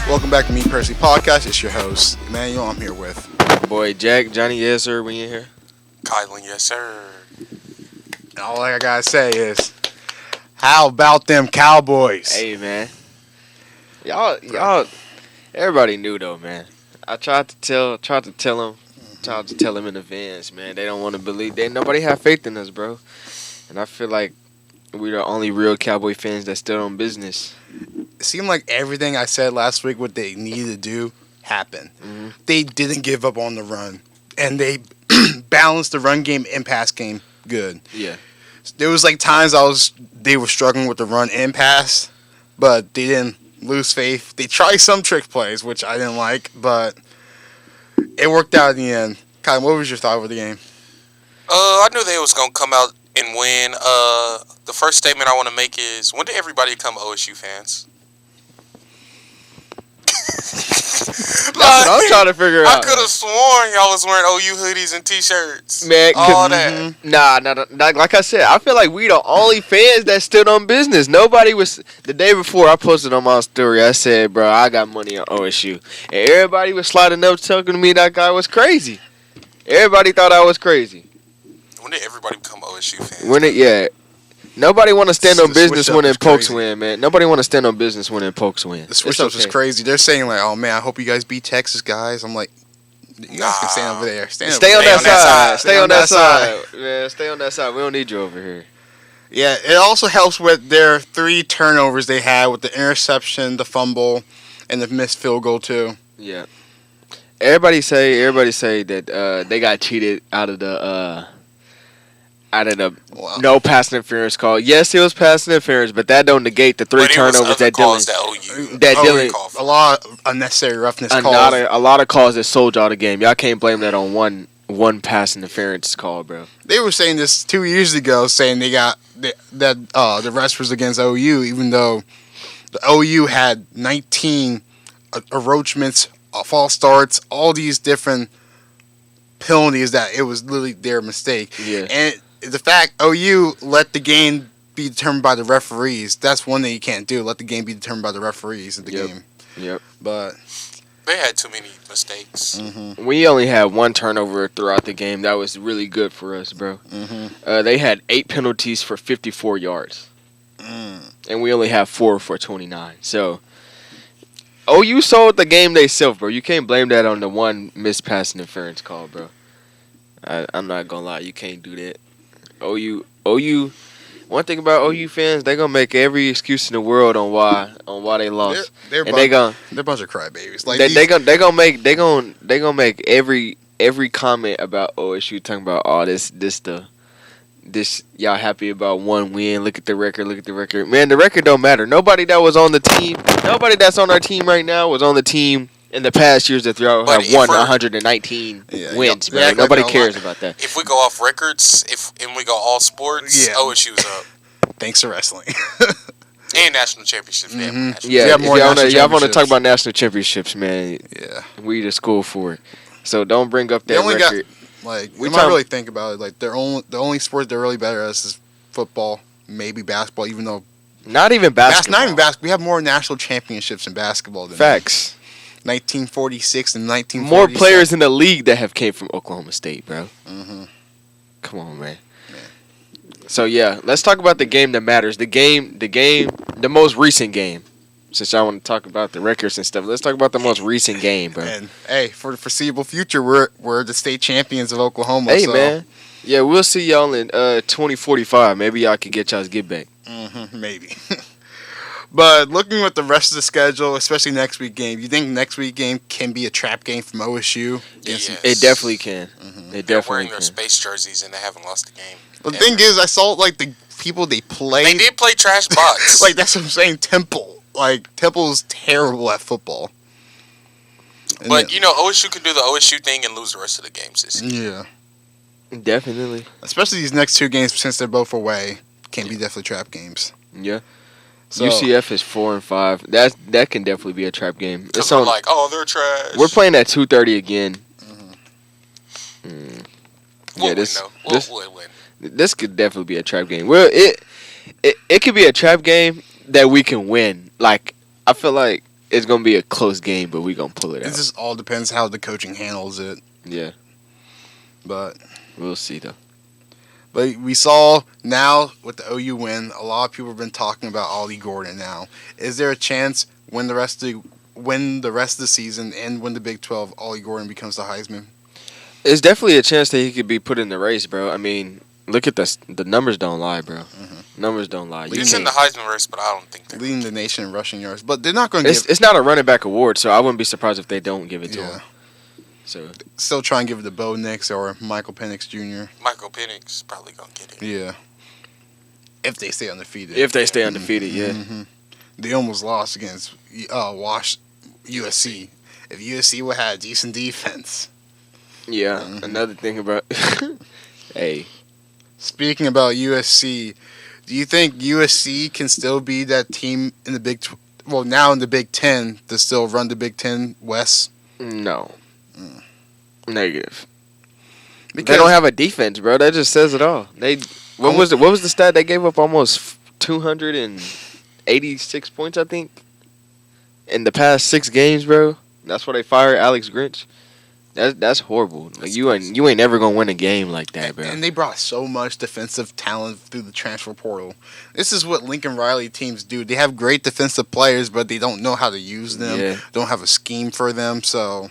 Welcome back to Me Personally Podcast. It's your host, Immanuel. I'm here with boy Jack, Johnny, yes sir, when you here. Kylon, yes sir. And all I gotta say is, how about them Cowboys? Hey man, y'all, everybody knew though, man. I tried to tell them in advance, man. They don't want to believe. Nobody have faith in us, bro. And I feel like we're the only real Cowboy fans that still on business. It seemed like everything I said last week, what they needed to do, happened. Mm-hmm. They didn't give up on the run, and they balanced the run game and pass game good. Yeah. There was like times they were struggling with the run and pass, but they didn't lose faith. They tried some trick plays, which I didn't like, but it worked out in the end. Kyle, what was your thought over the game? I knew they was gonna come out and win. The first statement I want to make is, when did everybody become OSU fans? That's what I'm trying to figure out. I could have sworn y'all was wearing OU hoodies and t-shirts. Man, all that. Nah, like I said, I feel like we the only fans that stood on business. Nobody was. The day before I posted on my story, I said, bro, I got money on OSU. And everybody was sliding up talking to me that guy was crazy. Everybody thought I was crazy. When did everybody become OSU fans? Yeah. Nobody want to stand on business when Pokes win, man. Nobody want to stand on business when Pokes win. The switch-ups is crazy. They're saying, like, oh, man, I hope you guys beat Texas, guys. I'm like, you guys can stand over there. Stay on that side. Stay on that side. Man, stay on that side. We don't need you over here. Yeah, it also helps with their 3 turnovers they had with the interception, the fumble, and the missed field goal, too. Yeah. Everybody say that they got cheated out of the no pass interference call. Yes, it was pass interference, but that don't negate the 3 turnovers that Dylan. A lot of unnecessary roughness calls. A lot of calls that sold y'all the game. Y'all can't blame that on one pass interference call, bro. They were saying this 2 years ago, saying they got the rest was against OU, even though the OU had 19 encroachments, false starts, all these different penalties that it was literally their mistake. Yeah. And the fact OU let the game be determined by the referees, that's one thing you can't do. Let the game be determined by the referees in the game. Yep. But they had too many mistakes. Mm-hmm. We only had 1 turnover throughout the game. That was really good for us, bro. Mm-hmm. They had 8 penalties for 54 yards. And we only have 4 for 29. So OU sold the game themselves, bro. You can't blame that on the one missed pass interference call, bro. I'm not gonna lie, you can't do that. OU. One thing about OU fans, they gonna make every excuse in the world on why they lost. They're a bunch of crybabies. Like they gonna make every comment about OSU talking about this y'all happy about 1 win. Look at the record. Man, the record don't matter. Nobody that was on the team, nobody that's on our team right now was on the team in the past years that y'all have won 119 wins, man. Nobody cares about that. If we go off records, and we go all sports, OSU's up. Thanks to wrestling. And national championships. Mm-hmm. Y'all want to talk about national championships, man. Yeah. We the school for it. So don't bring up that record. We might really think about it. Like the only sport they're really better at is football, maybe basketball. Even though not even basketball. We have more national championships in basketball than facts. 1946 and 1947. More players in the league that have came from Oklahoma State, bro. Mm-hmm. Come on, man. So yeah, let's talk about the game that matters. The most recent game. Since y'all want to talk about the records and stuff, let's talk about the most recent game, bro. And hey, for the foreseeable future, we're the state champions of Oklahoma. Hey, man. Yeah, we'll see y'all in 2045. Maybe y'all can get y'all's get back. Mm-hmm, maybe. But looking at the rest of the schedule, especially next week game, you think next week game can be a trap game from OSU? Yes. It definitely can. Mm-hmm. They're wearing their space jerseys and they haven't lost the game. The thing is, I saw like the people they played. They did play trash box. Like that's what I'm saying. Temple's terrible at football. But OSU can do the OSU thing and lose the rest of the games this Yeah. year. Definitely. Especially these next 2 games, since they're both away, can be definitely trap games. Yeah. So, UCF is 4-5. That can definitely be a trap game. It's on, like, they're trash. We're playing at 2:30 again. We'll win. This could definitely be a trap game. Well, it could be a trap game that we can win. Like I feel like it's gonna be a close game, but we gonna pull it It out. just all depends how the coaching handles it. Yeah, But we'll see though. we saw now with the OU win, a lot of people have been talking about Ollie Gordon now. Is there a chance when the rest of the season and win the Big 12, Ollie Gordon becomes the Heisman? It's definitely a chance that he could be put in the race, bro. I mean, look at the numbers don't lie, bro. Numbers don't lie. He's in the Heisman race, but I don't think they're Leading the nation in rushing yards. But they're not going to give... It's not a running back award, so I wouldn't be surprised if they don't give it to him. So Still try and give it to Bo Nix or Michael Penix Jr. Michael Penix probably going to get it. Yeah. If they stay undefeated. if they stay undefeated, yeah. Mm-hmm. They almost lost against USC. If USC would have had decent defense. Yeah, another thing about... hey. Speaking about USC, do you think USC can still be that team in the now in the Big Ten to still run the Big Ten West? No. Negative. Because They don't have a defense, bro. That just says it all. What was the stat? They gave up almost 286 points, I think, in the past 6 games, bro. That's why they fired Alex Grinch. That's horrible. Like you ain't never gonna win a game like that, bro. And they brought so much defensive talent through the transfer portal. This is what Lincoln Riley teams do. They have great defensive players, but they don't know how to use them. Yeah. Don't have a scheme for them. So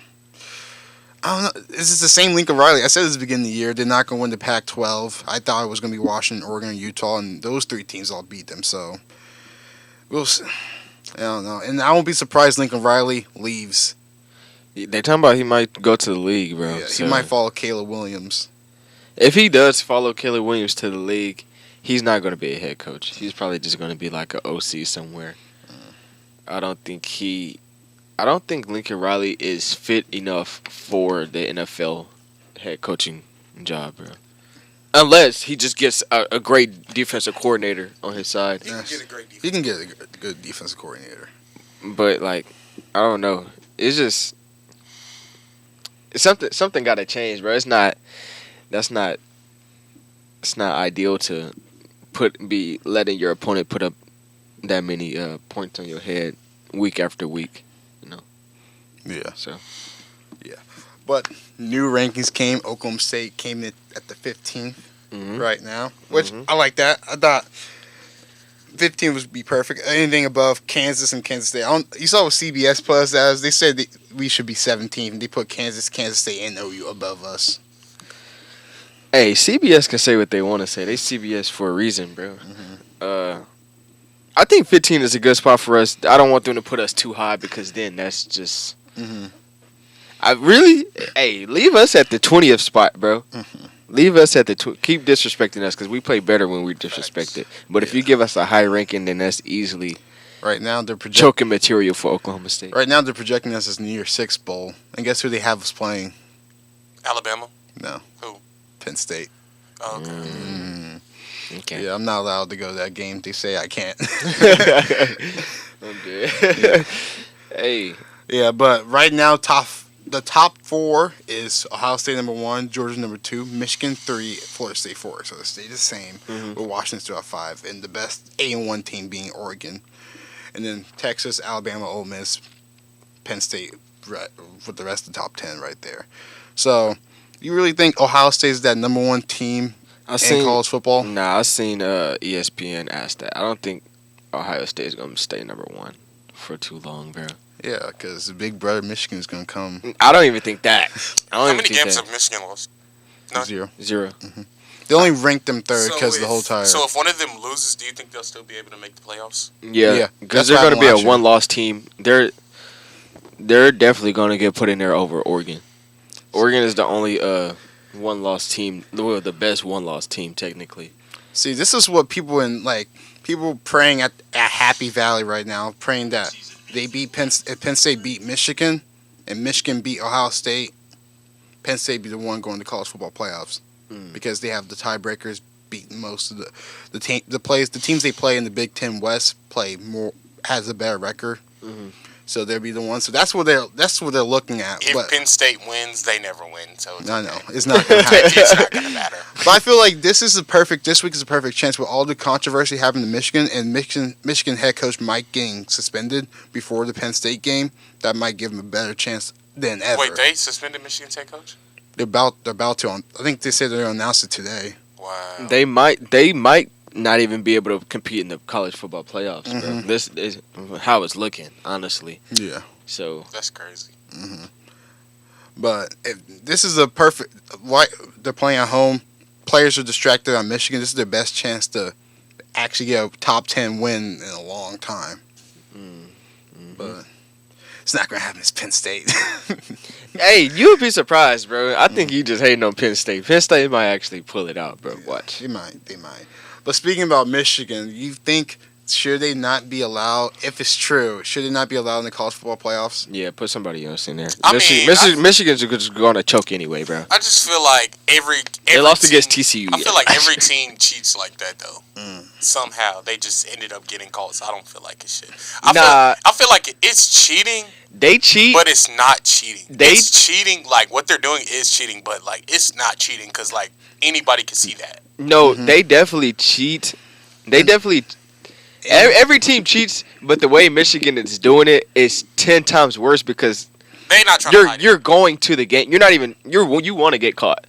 I don't know. This is the same Lincoln Riley. I said this at the beginning of the year. They're not going to win the Pac-12. I thought it was going to be Washington, Oregon, and Utah, and those 3 teams all beat them. So we'll see. I don't know. And I won't be surprised Lincoln Riley leaves. They talking about he might go to the league, bro. Yeah, so he might follow Caleb Williams. if he does follow Kylon Williams to the league, he's not going to be a head coach. He's probably just going to be like an OC somewhere. I don't think Lincoln Riley is fit enough for the NFL head coaching job, bro. Unless he just gets a great defensive coordinator on his side. He can get a great defense. He can get a good defensive coordinator. But like, I don't know. It's just something got to change, bro. It's not ideal to be letting your opponent put up that many points on your head week after week, you know. Yeah. So But new rankings came. Oklahoma State came in at the 15th right now, which I like that. I thought 15 would be perfect. Anything above Kansas and Kansas State. You saw what CBS Plus as they said we should be 17th, and they put Kansas State, and OU above us. hey, CBS can say what they want to say. They CBS for a reason, bro. I think 15 is a good spot for us. I don't want them to put us too high because then that's just. Leave us at the 20th spot, bro. Leave us at the keep disrespecting us because we play better when we disrespect it. But if you give us a high ranking, then that's easily Right now they're choking material for Oklahoma State. Right now they're projecting us as New Year's Six bowl, and guess who they have us playing? Alabama? No. Who? Penn State. Oh, okay. Okay. Yeah, I'm not allowed to go to that game. They say I can't. I'm good. Hey. Yeah, but right now the top 4 is Ohio State number 1, Georgia number 2, Michigan 3, Florida State 4. So they stay the same. With Washington still at 5, and the best 8-1 team being Oregon, and then Texas, Alabama, Ole Miss, Penn State with the rest of the top 10 right there. So you really think Ohio State is that number 1 team in college football? Nah, I've seen ESPN ask that. I don't think Ohio State is going to stay number 1 for too long, bro. Yeah, because the big brother Michigan is going to come. I don't even think that. How many games have Michigan lost? None. 0. They only ranked them 3rd because the whole time. So if one of them loses, do you think they'll still be able to make the playoffs? Yeah, because they're going to be a one-loss team. They're definitely going to get put in there over Oregon. Oregon is the only one-loss team, well, the best one-loss team technically. See, this is what people praying at Happy Valley right now, praying that they beat Penn State beat Michigan, and Michigan beat Ohio State. Penn State be the one going to college football playoffs because they have the tiebreakers, beating most of the teams they play in the Big Ten West has a better record. So they'll be the ones. So that's what they're looking at. If But Penn State wins, they never win. So it's I know okay. it's not going to happen. It's not gonna matter. But I feel like this week is a perfect chance with all the controversy happening in Michigan and Michigan head coach Mike getting suspended before the Penn State game. That might give him a better chance than ever. Wait, they suspended Michigan's head coach? They're about to. I think they said they're going to announce it today. Wow. They might not even be able to compete in the college football playoffs. Bro. This is how it's looking, honestly. Yeah. So That's crazy. But if this is a perfect. They're playing at home. Players are distracted on Michigan. This is their best chance to actually get a top 10 win in a long time. But it's not going to happen. It's Penn State. hey, you would be surprised, bro. I think you just hating on Penn State. Penn State might actually pull it out, bro. Watch. They might. But speaking about Michigan, you think should they not be allowed? If it's true, should they not be allowed in the college football playoffs? Yeah, put somebody else in there. I Michigan's just going to choke anyway, bro. I just feel like every They lost team, against TCU. I feel like every team cheats like that though. Somehow they just ended up getting called. So I don't feel like it should. I feel like it's cheating. They cheat, but it's not cheating. It's cheating. Like what they're doing is cheating, but like it's not cheating because like anybody can see that. No, they definitely cheat. They definitely. Every team cheats, but the way Michigan is doing it is 10 times worse because they're not trying to hide you're going to the game. You're not even you want to get caught.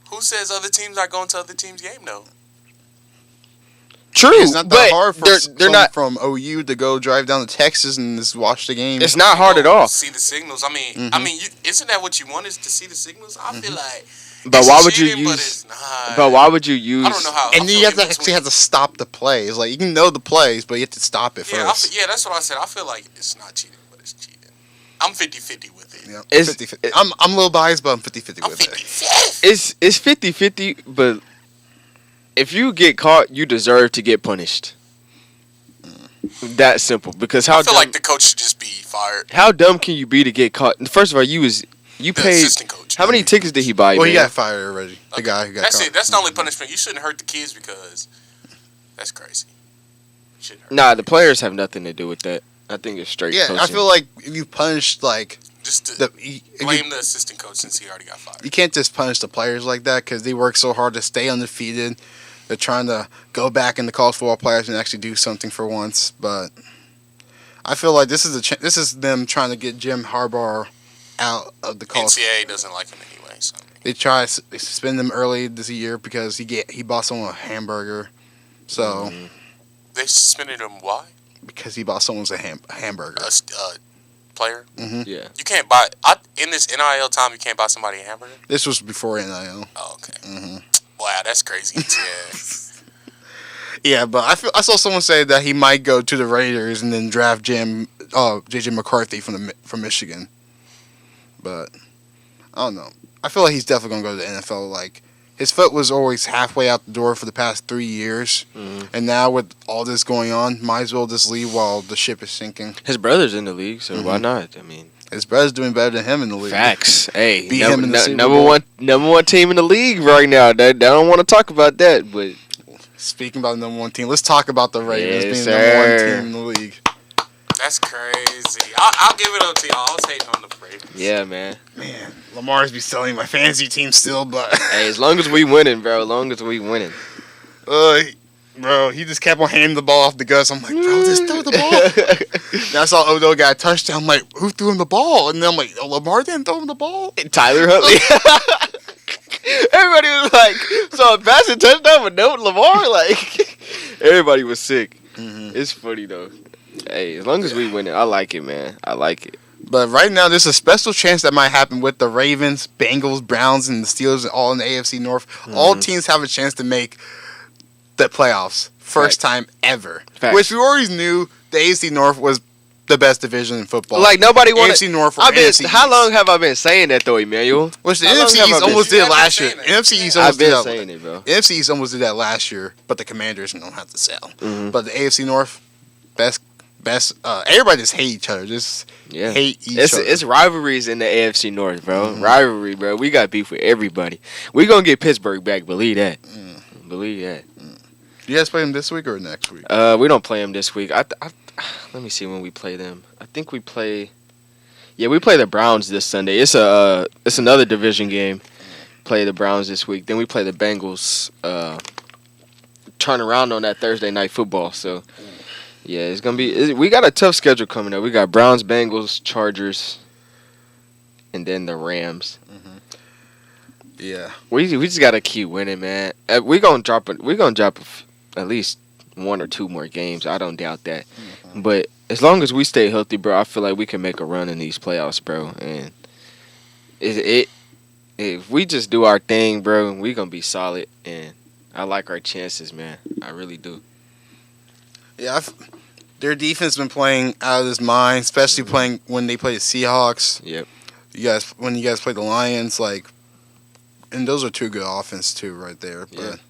Who says other teams are going to other teams' game though? True, It's not that but hard for they're not from OU to go drive down to Texas and just watch the game. It's not hard at all. See the signals. I mean, isn't that what you want is to see the signals? I feel like. But it's why would you cheating, but use? it's not. But why would you use? I don't know how. And then you have to actually have to stop the plays. Like you can know the plays, but you have to stop it first. Yeah, that's what I said. I feel like it's not cheating, but it's cheating. I'm 50-50 with it. Yeah, It's- 50-50. I'm a little biased, but I'm 50-50 I'm with it. 50-50. It's 50-50, but if you get caught, you deserve to get punished. That simple. Because I feel like the coach should just be fired. how dumb can you be to get caught? First of all, you The paid. assistant coach. How many tickets did he buy? Well, he man? got fired already. The guy who got That's caught. it. That's the only punishment. You shouldn't hurt the kids because that's crazy. You shouldn't hurt Nah, the players have nothing to do with that. I think it's straight. Yeah, coaching. I feel like if you punish like just to if blame the assistant coach since he already got fired. you can't just punish the players like that because they work so hard to stay undefeated. They're trying to go back in the college football players and actually do something for once. But I feel like this is them trying to get Jim Harbaugh out of the college. NCAA doesn't like him anyway. So. They suspend him early this year because he bought someone a hamburger. So They suspended him. Why? because he bought someone's a hamburger. A player. Yeah. You can't buy in this NIL time. You can't buy somebody a hamburger. This was before NIL. Oh, okay. Wow, that's crazy. Yeah. Yeah, but I saw someone say that he might go to the Raiders and then draft JJ McCarthy from Michigan. But I don't know. I feel like he's definitely gonna go to the NFL. Like his foot was always halfway out the door for the past 3 years, and now with all this going on, might as well just leave while the ship is sinking. His brother's in the league, so why not? I mean, His brother's doing better than him in the league. facts. Hey, Beat him in the Super number Bowl. number one team in the league right now. They don't want to talk about that, but Speaking about the number one team, let's talk about the Ravens Yes, being the number one sir. team in the league. That's crazy. I'll give it up to y'all. I was hating on the Ravens. yeah, man. Man, Lamar's be selling my fantasy team still, but Hey, as long as we winning, bro. As long as we winning. bro, he just kept on handing the ball off the Gus. I'm like, bro, just throw the ball. Then I saw Odell got a touchdown. I'm like, who threw him the ball? And then I'm like, Lamar didn't throw him the ball. Tyler Huntley. Everybody was like, so a passing touchdown with no Lamar? Like, everybody was sick. It's funny, though. Hey, as long as we win it, I like it, man. I like it. But right now, there's a special chance that might happen with the Ravens, Bengals, Browns, and the Steelers all in the AFC North. All teams have a chance to make the playoffs. First time ever. Facts. Which we already knew the AFC North was the best division in football. Like, nobody wanted... AFC North or I've been, NFC how East. long have I been saying that, though, Emmanuel? Which the How long NFC have I East been- almost You did have been last year. saying that. NFC East I've almost did been that. saying it, bro. NFC East almost did that last year, but the Commanders don't have to sell. But the AFC North, best. Everybody just hate each other. Just Yeah. hate each other. It's rivalries in the AFC North, bro. Rivalry, bro. We got beef with everybody. We gonna get Pittsburgh back. Believe that. Believe that. You guys play them this week or next week? We don't play them this week. I Let me see when we play them. I think we play. Yeah, we play the Browns this Sunday. It's another division game. Play the Browns this week. Then we play the Bengals. Turn around on that Thursday night football. So yeah, it's gonna be. We got a tough schedule coming up. We got Browns, Bengals, Chargers, and then the Rams. Yeah, we just gotta keep winning, man. We're gonna drop at least 1 or 2 more games. I don't doubt that. But as long as we stay healthy, bro, I feel like we can make a run in these playoffs, bro. And if we just do our thing, bro, we gonna be solid. And I like our chances, man. I really do. Yeah, their defense been playing out of his mind, especially playing when they play the Seahawks. Yep. When you guys play the Lions, and those are 2 good offense too, right there. But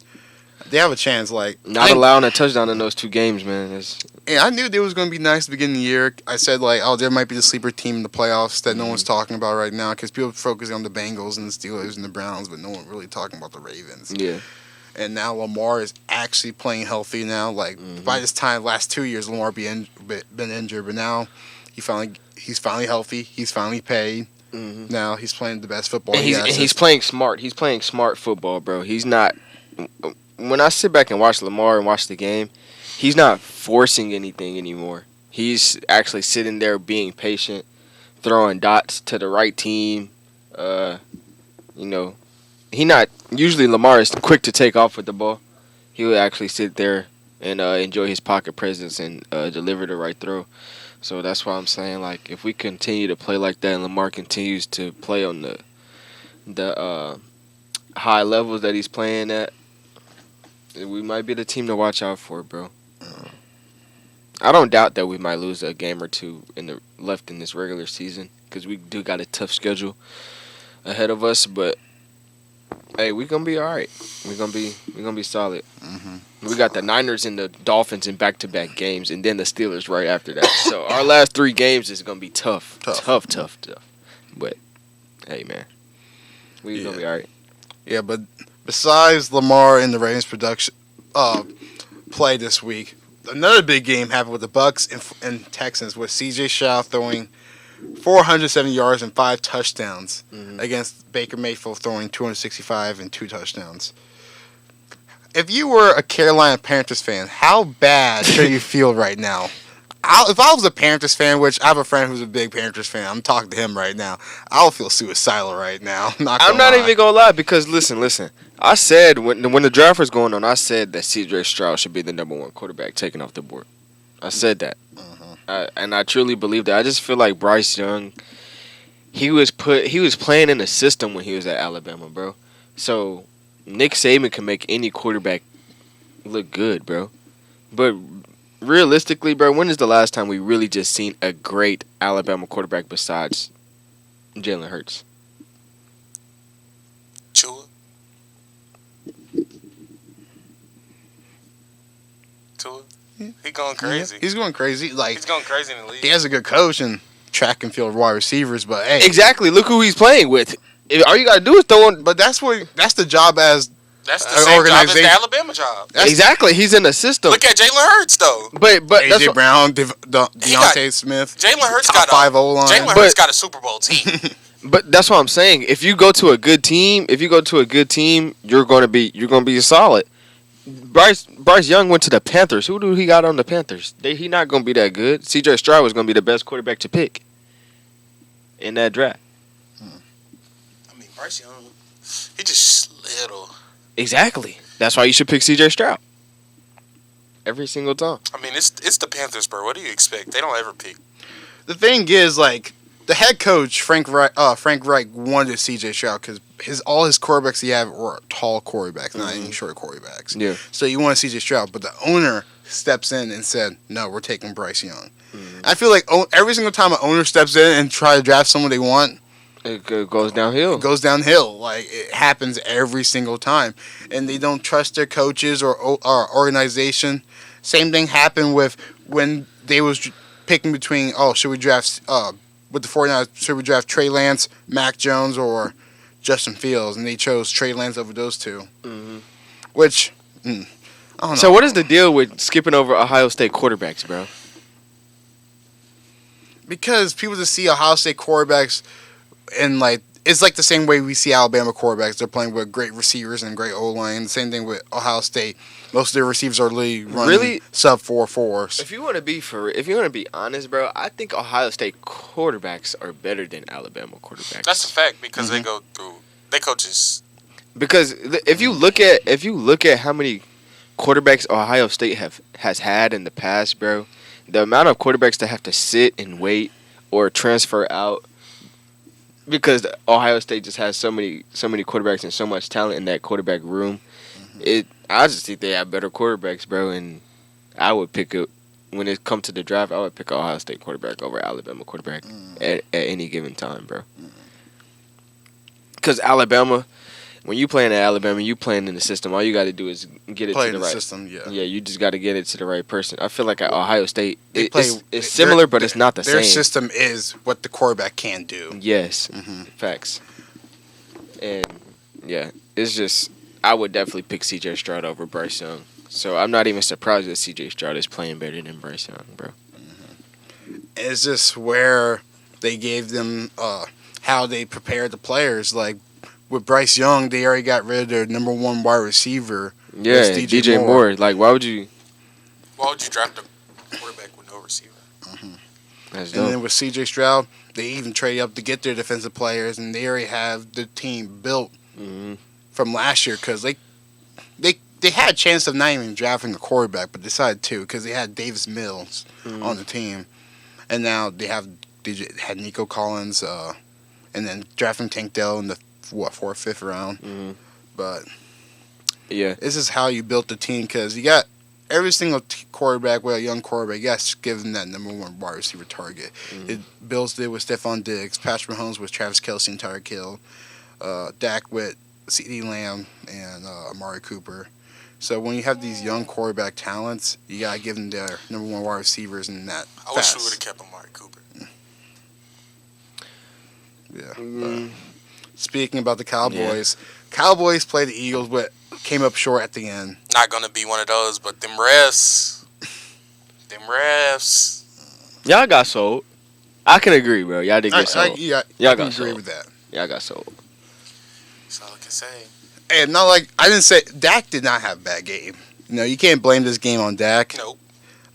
they have a chance. Not allowing a touchdown in those 2 games, man. I knew they was going to be nice at the beginning of the year. I said there might be the sleeper team in the playoffs that no one's talking about right now because people focus on the Bengals and the Steelers and the Browns, but no one really talking about the Ravens. Yeah. And now Lamar is actually playing healthy now. By this time, last 2 years, Lamar been injured, but now he's finally healthy. He's finally paid. Now he's playing the best football. And he's playing smart. He's playing smart football, bro. He's not. When I sit back and watch Lamar and watch the game, he's not forcing anything anymore. He's actually sitting there being patient, throwing dots to the right team. Usually Lamar is quick to take off with the ball. He will actually sit there and enjoy his pocket presence and deliver the right throw. So that's why I'm saying, if we continue to play like that and Lamar continues to play on the high levels that he's playing at, we might be the team to watch out for, bro. I don't doubt that we might lose a game or 2 left in this regular season because we do got a tough schedule ahead of us. But hey, we gonna be all right. We gonna be solid. We got the Niners and the Dolphins in back-to-back games, and then the Steelers right after that. So our last 3 games is gonna be tough. But hey, man, we gonna be all right. Yeah, but besides Lamar and the Ravens production play this week, another big game happened with the Bucks and Texans with C.J. Stroud throwing 470 yards and 5 touchdowns against Baker Mayfield throwing 265 and 2 touchdowns. If you were a Carolina Panthers fan, how bad should you feel right now? If I was a Panthers fan, which I have a friend who's a big Panthers fan, I'm talking to him right now, I'll feel suicidal right now. I'm not even going to lie because, listen. I said, when the draft was going on, I said that C.J. Stroud should be the number 1 quarterback taken off the board. I said that. And I truly believe that. I just feel like Bryce Young, he was playing in the system when he was at Alabama, bro. So Nick Saban can make any quarterback look good, bro. But realistically, bro, when is the last time we really just seen a great Alabama quarterback besides Jalen Hurts? Tua. He going crazy. He's going crazy. He's going crazy in the league. He has a good coach and track and field wide receivers, but hey, exactly. Look who he's playing with. All you gotta do is throw on. But that's the job as. That's the same job as the Alabama job. Exactly. He's in the system. Look at Jalen Hurts though. But AJ Brown, Deontay Smith. Jalen Hurts got 5 O-line. Jalen Hurts got a Super Bowl team. But that's what I'm saying. If you go to a good team, you're gonna be solid. Bryce Young went to the Panthers. Who do he got on the Panthers? He not gonna be that good. C.J. Stroud was gonna be the best quarterback to pick in that draft. I mean, Bryce Young, he just little. Exactly. That's why you should pick C.J. Stroud every single time. I mean, it's the Panthers, bro. What do you expect? They don't ever pick. The thing is, the head coach Frank Reich wanted C.J. Stroud because all his quarterbacks he had were tall quarterbacks, not any short quarterbacks. Yeah. So you wanted C.J. Stroud, but the owner steps in and said, "No, we're taking Bryce Young." I feel like every single time an owner steps in and try to draft someone they want, it goes downhill. It happens every single time, and they don't trust their coaches or organization. Same thing happened with when they was picking between, should we draft with the 49ers, should we draft Trey Lance, Mac Jones, or Justin Fields? And they chose Trey Lance over those 2. Which, I don't know. So what is the deal with skipping over Ohio State quarterbacks, bro? Because people just see Ohio State quarterbacks and like it's like the same way we see Alabama quarterbacks. They're playing with great receivers and great O-line. The same thing with Ohio State. Most of their receivers are running sub 4.4s. If you want to be honest, bro, I think Ohio State quarterbacks are better than Alabama quarterbacks. That's a fact because they coaches. Because if you look at how many quarterbacks Ohio State has had in the past, bro, the amount of quarterbacks that have to sit and wait or transfer out because Ohio State just has so many quarterbacks and so much talent in that quarterback room. I just think they have better quarterbacks, bro, and I would pick it when it comes to the draft. I would pick Ohio State quarterback over Alabama quarterback at any given time, bro. Because Alabama, when you playing at Alabama, you playing in the system. All you got to do is get it to the right system. Yeah, you just got to get it to the right person. I feel like at Ohio State, it's similar, but it's not the same. Their system is what the quarterback can do. Yes, facts. And yeah, it's just. I would definitely pick C.J. Stroud over Bryce Young. So I'm not even surprised that C.J. Stroud is playing better than Bryce Young, bro. It's just where they gave them how they prepared the players. Like with Bryce Young, they already got rid of their number one wide receiver. Yeah, DJ Moore. Like, why would you draft a quarterback with no receiver? That's dope. And then with C.J. Stroud, they even traded up to get their defensive players, and they already have the team built. From last year because they had a chance of not even drafting a quarterback, but decided to because they had Davis Mills on the team, and now they had Nico Collins, and then drafting Tank Dell in the 4th, 5th round. But yeah, this is how you built the team because you got every single quarterback with a young quarterback. You got to give them that number one wide receiver target. Bills did with Stephon Diggs, Patrick Mahomes with Travis Kelce and Tyreek Hill, Dak with CeeDee Lamb and Amari Cooper. So when you have these young quarterback talents, you gotta give them their number one wide receivers and that. I wish we would have kept Amari Cooper. Yeah. Speaking about the Cowboys, Cowboys played the Eagles, but came up short at the end. Not gonna be one of those, but them refs. Y'all got sold. I can agree, bro. Y'all did get sold. Y'all got agree sold. with that. Y'all got sold. That's all I can say. And not like I didn't say Dak did not have a bad game. You can't blame this game on Dak. Nope.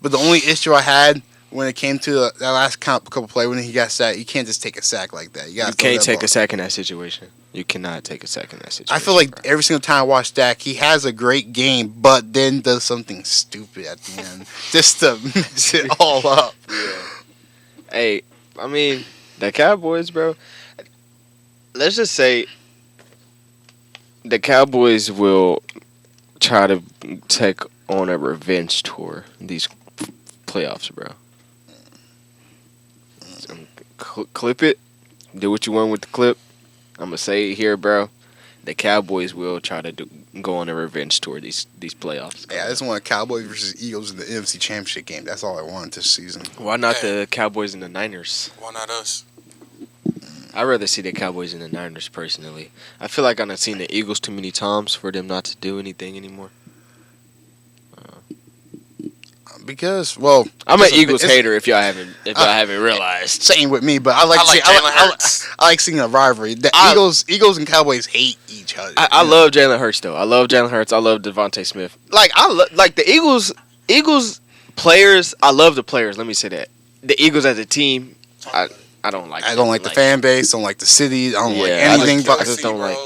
But the only issue I had when it came to that last couple play when he got sacked, you can't just take a sack like that. You can't take a sack in that situation. You cannot take a sack in that situation. I feel like every single time I watch Dak, he has a great game, but then does something stupid at the end just to mess it all up. Yeah. Hey, I mean, the Cowboys, bro. Let's just say the Cowboys will try to take on a revenge tour these playoffs, bro. So, clip it. Do what you want with the clip. I'm gonna say it here, bro. The Cowboys will try to go on a revenge tour these playoffs. Yeah, I just want Cowboys versus Eagles in the NFC Championship game. That's all I want this season. Why not the Cowboys and the Niners? Why not us? I'd rather see the Cowboys and the Niners personally. I feel like I've seen the Eagles too many times for them not to do anything anymore. Because, well, I'm an Eagles hater. If y'all haven't realized, same with me. But I like seeing a rivalry. The Eagles and Cowboys hate each other. I love Jalen Hurts though. I love Jalen Hurts. I love Devontae Smith. Like the Eagles players. I love the players. Let me say that the Eagles as a team. I don't like. I don't like the fan base. Don't like the city. I don't like anything. I just don't like.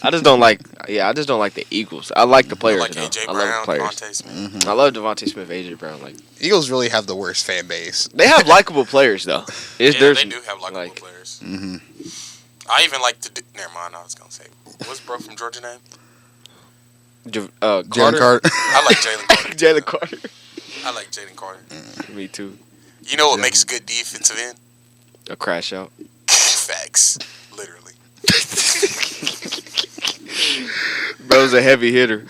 I just don't like. Yeah, I just don't like the Eagles. I like the players. Like AJ Brown, I love the players. Devontae Smith. I love Devontae Smith, AJ Brown. Like Eagles really have the worst fan base. They have likable players though. They do have likable players. I even like to. Never mind. I was gonna say, what's bro from Georgia name? Jalen Carter. I like Jalen Carter. Jalen Carter. I like Jalen Carter. Me too. You know what makes a good defensive end? A crash out. Facts. Literally. Bro's a heavy hitter.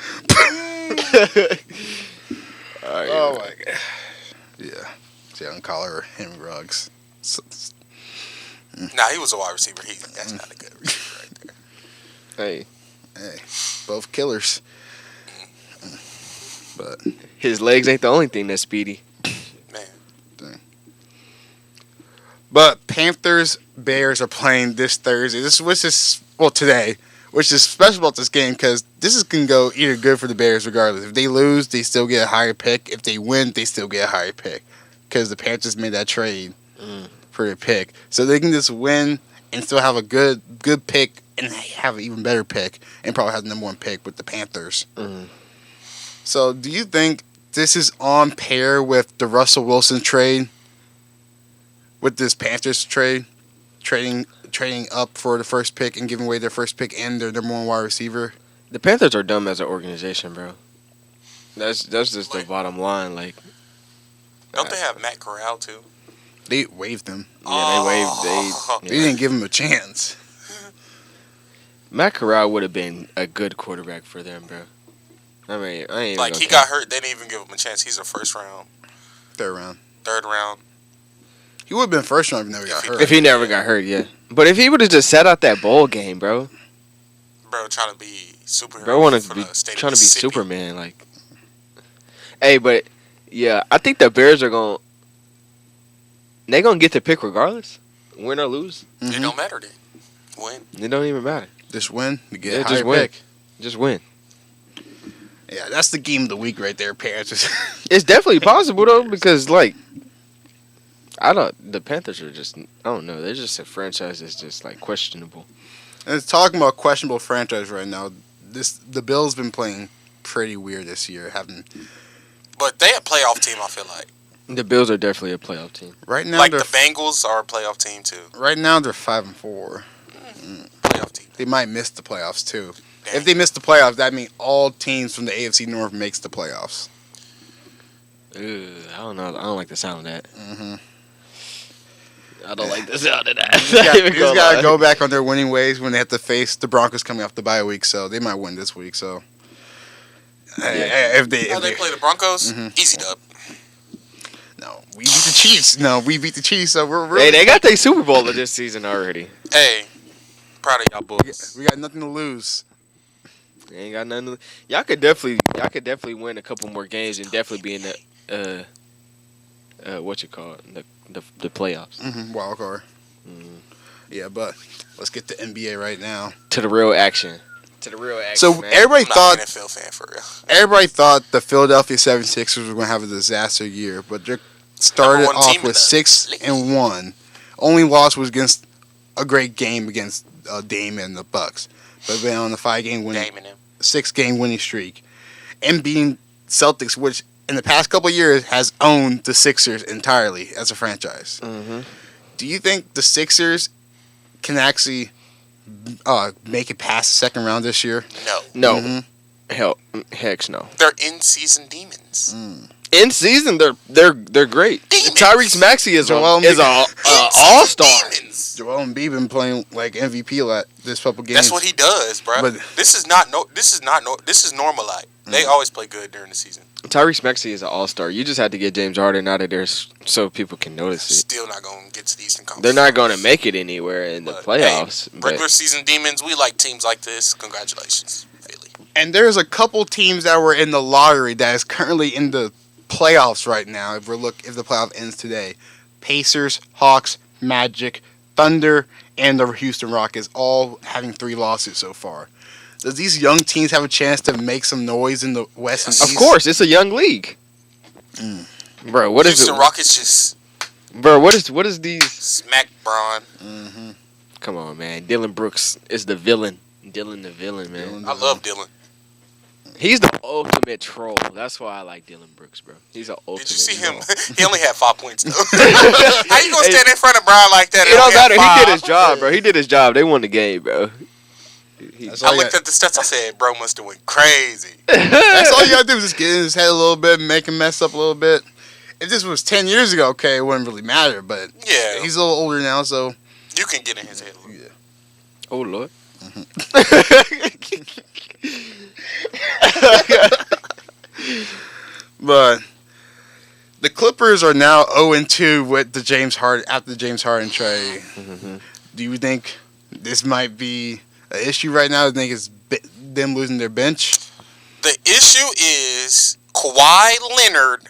Oh my god. Yeah. Jalen Collar, Henry Ruggs. Nah, he was a wide receiver. That's not a good receiver right there. Hey. Both killers. But his legs ain't the only thing that's speedy. Man. But Panthers Bears are playing this Thursday. Today. Which is special about this game because this can go either good for the Bears regardless. If they lose, they still get a higher pick. If they win, they still get a higher pick because the Panthers made that trade for their pick. So they can just win and still have a good pick and have an even better pick and probably have the number 1 pick with the Panthers. So do you think this is on pair with the Russell Wilson trade? With this Panthers trade? Trading up for the first pick and giving away their first pick and their number 1 wide receiver. The Panthers are dumb as an organization, bro. That's just the bottom line. Like, don't they have Matt Corral too? They waived him. Yeah, They didn't give him a chance. Matt Corral would have been a good quarterback for them, bro. I mean, I ain't like he got hurt. They didn't even give him a chance. He's a first round, third round. He would have been first round if he never got hurt. If he never got hurt, yeah. But if he would have just sat out that bowl game, bro. Bro, trying to be superhero. Bro, trying to be Superman, like. Hey, but yeah, I think the Bears are gonna get to pick regardless, win or lose. It don't matter then. Win. It don't even matter. Just win. You get a higher just win. pick. Just win. Yeah, that's the game of the week right there, Panthers. It's definitely possible though because like. The Panthers are just, I don't know, they're just a franchise that's just, like, questionable. And it's talking about questionable franchise right now. The Bills been playing pretty weird this year. But they a playoff team, I feel like. The Bills are definitely a playoff team. Right now, like the Bengals are a playoff team, too. Right now, they're 5-4. Playoff team. They might miss the playoffs, too. Dang. If they miss the playoffs, that means all teams from the AFC North makes the playoffs. I don't know. I don't like the sound of that. Mm-hmm. I don't like the sound of that. You just got to go back on their winning ways when they have to face the Broncos coming off the bye week, so they might win this week. So, if they play the Broncos, easy dub. No, we beat the Chiefs. So we're really. Hey, they got their Super Bowl this season already. Hey, proud of y'all boys. We got nothing to lose. They ain't got nothing. Y'all could definitely win a couple more games and definitely be in the the playoffs. Wild card. Yeah, but let's get to NBA right now. To the real action. So man. everybody thought I'm not an NFL fan for real. Everybody thought the Philadelphia 76ers were going to have a disaster year, but they started off with 6-1. Only loss was against a great game against Dame and the Bucks, but been on a 6-game winning streak, and beating Celtics, which in the past couple of years has owned the Sixers entirely as a franchise. Do you think the Sixers can actually make it past the second round this year? No. Heck no. They're in-season demons. In season, they're great. Demons. Tyrese Maxey is an all-star. Demons. Joel Embiid been playing like MVP this couple games. That's what he does, bro. But this is normal. Like they always play good during the season. Tyrese Maxey is an all-star. You just had to get James Harden out of there so people can notice it. Still not going to get to the Eastern Conference. They're not going to make it anywhere in the playoffs. Hey, regular season demons, we like teams like this. Congratulations, Philly. And there's a couple teams that were in the lottery that is currently in the playoffs right now. If the playoff ends today, Pacers, Hawks, Magic, Thunder, and the Houston Rockets all having 3 losses so far. Does these young teams have a chance to make some noise in the West and East? Of course, it's a young league. Bro, what is it? Houston Rockets just... Bro, what is these? Smack Braun. Come on, man. Dylan Brooks is the villain. Dylan the villain, man. I love Dylan. He's the ultimate troll. That's why I like Dylan Brooks, bro. He's an ultimate Did you see troll. him? He only had 5 points, though. How you going to stand in front of Braun like that? It don't matter. He did his job, bro. He did his job. They won the game, bro. I looked at the stats. I said, bro must have went crazy. That's all you got to do is just get in his head a little bit, make him mess up a little bit. If this was 10 years ago, okay, it wouldn't really matter. But yeah, he's a little older now, so... You can get in his head a little bit. Oh, Lord. But the Clippers are now 0-2 with the after the James Harden trade. Do you think this might be an issue right now? Do you think it's them losing their bench? The issue is Kawhi Leonard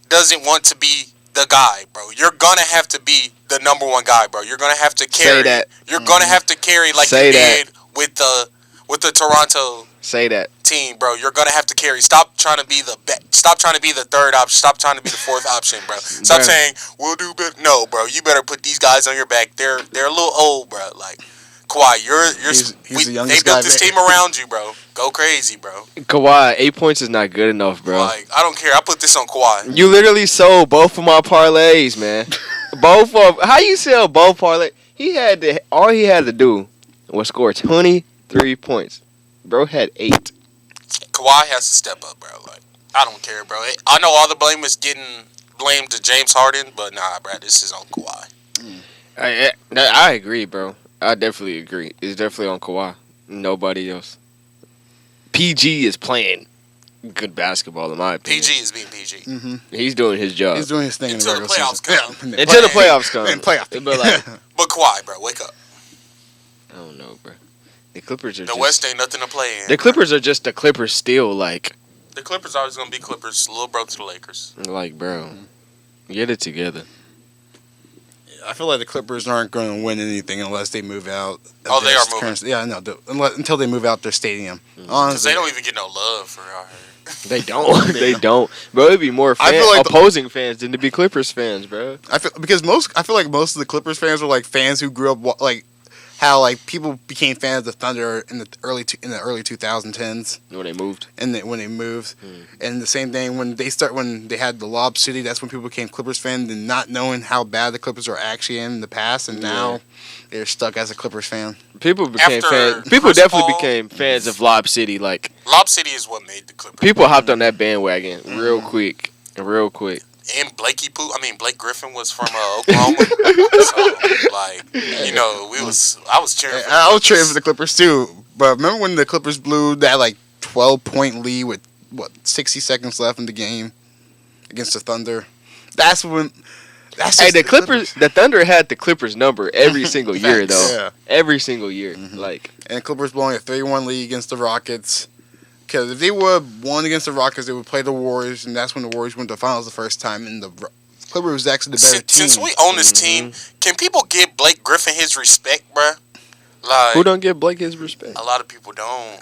doesn't want to be the guy, bro. You're gonna have to be the number one guy, bro. You're gonna have to carry. Say that. You're gonna have to carry like Say you that. did with the Toronto Say that. team, bro. You're gonna have to carry. Stop trying to be Stop trying to be the third option. Stop trying to be the fourth option, bro. Stop saying we'll do better. No, bro. You better put these guys on your back. They're a little old, bro. Like Kawhi, He's the youngest they built guy this there. team around you, bro. Go crazy, bro. Kawhi, 8 points is not good enough, bro. Like I don't care. I put this on Kawhi. You literally sold both of my parlays, man. Both of how you sell both parlays? All he had to do was score 23 points. Bro had 8. Kawhi has to step up, bro. Like I don't care, bro. I know all the blame is getting blamed to James Harden, but nah, bro. This is on Kawhi. I agree, bro. I definitely agree. It's definitely on Kawhi. Nobody else. PG is playing good basketball, in my opinion. PG is being PG. Mm-hmm. He's doing his job. He's doing his thing Until in the the regular playoffs season. come. Yeah. Until the playoffs come. But like, But Kawhi, bro, wake up. I don't know, bro. The Clippers are The West ain't nothing to play in. The Clippers are just the Clippers still, like... The Clippers always going to be Clippers. Little bro to the Lakers. Like, bro, get it together. I feel like the Clippers aren't going to win anything unless they move out. Oh, they are moving. Yeah, no, until they move out their stadium. Because they don't even get no love for our They don't. They don't. Bro, it'd be more I feel like opposing fans than to be Clippers fans, bro. I feel like most of the Clippers fans were like fans who grew up like how like people became fans of the Thunder in the early 2010s When they moved. and when they moved, and the same thing when they had the Lob City. That's when people became Clippers fans and not knowing how bad the Clippers are actually in the past, and now they're stuck as a Clippers fan. People became After fans. People Chris definitely Paul- became fans of Lob City. Like Lob City is what made the Clippers. people hopped on that bandwagon real quick. And Blake Griffin was from Oklahoma. So, like, you know, I was cheering for the I was cheering for Clippers. the Clippers too, but remember when the Clippers blew that like 12-point lead with 60 seconds left in the game against the Thunder? That's when. Hey, the Clippers, the Thunder had the Clippers number every single year, Facts. though. Yeah. Every single year. And the Clippers blowing a 3-1 lead against the Rockets. Because if they would have won against the Rockets, they would play the Warriors, and that's when the Warriors went to the finals the first time. And the Clippers was actually the better team. Since we own this team, can people give Blake Griffin his respect, bruh? Like, who don't give Blake his respect? a lot of people don't.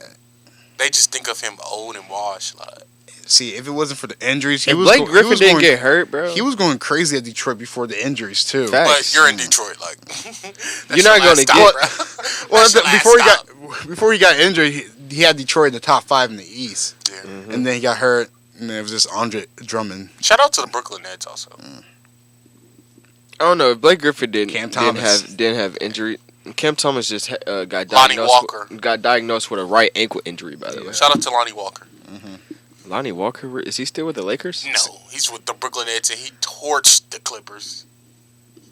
They just think of him old and washed. Like, See, if it wasn't for the injuries, If Blake Griffin didn't get hurt, bro. He was going crazy at Detroit before the injuries too. Facts. but you're in Detroit, like You're not gonna get- Well, before he got injured, he had Detroit in the top 5 in the East, Yeah. and then he got hurt, and then it was just Andre Drummond. Shout out to the Brooklyn Nets also. I don't know if Blake Griffin Cam Thomas. didn't have injury. Cam Thomas just got Lonnie diagnosed. Walker. Got diagnosed with a right ankle injury. By the way, Shout out to Lonnie Walker. Lonnie Walker, is he still with the Lakers? No, he's with the Brooklyn Nets and he torched the Clippers.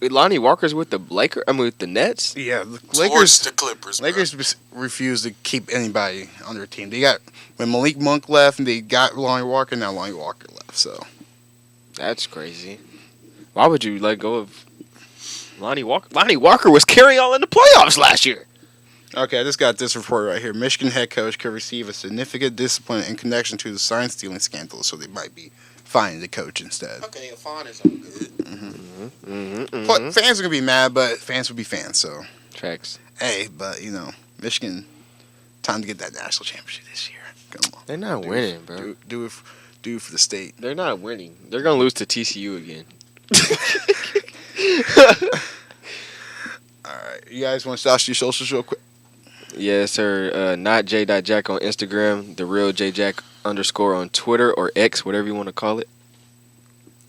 Lonnie Walker's with the Lakers. I mean, with the Nets. Yeah, the Torched the Clippers. Bro. Lakers refused to keep anybody on their team. They got when Malik Monk left, and they got Lonnie Walker. Now Lonnie Walker left, so That's crazy. Why would you let go of Lonnie Walker? Lonnie Walker was carrying all in the playoffs last year. okay. I just got this report right here. Michigan head coach could receive a significant discipline in connection to the sign stealing scandal, so they might be fining the coach instead. Okay, a fine is all good. But fans are gonna be mad, but fans will be fans. So Facts. hey, but you know, Michigan, time to get that national championship this year. Come on, They're not winning, bro. do it for the state. They're not winning. They're gonna lose to TCU again. All right, you guys want to start your socials real quick? Yes, sir. Not J.Jack on Instagram. The real JJack _ on Twitter or X, whatever you want to call it.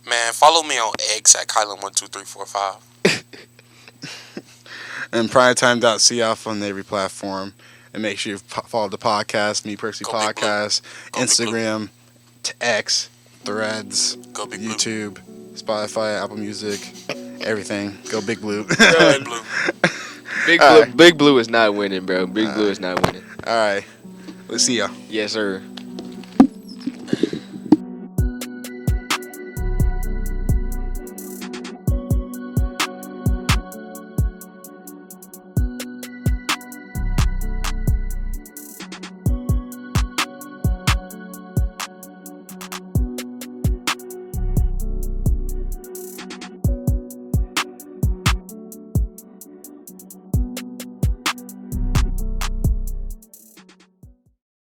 Man, follow me on X at Kylon12345. And primetime.coff on every platform. And make sure you follow the podcast, Me Personally Go Big Blue. Podcast, Go Big Instagram, X, Threads, Go Big Blue. YouTube, Spotify, Apple Music, everything. Go Big Blue. Go Big Blue. Big Blue is not winning, bro. Big Blue is not winning. All right. We'll see ya. Yes, sir.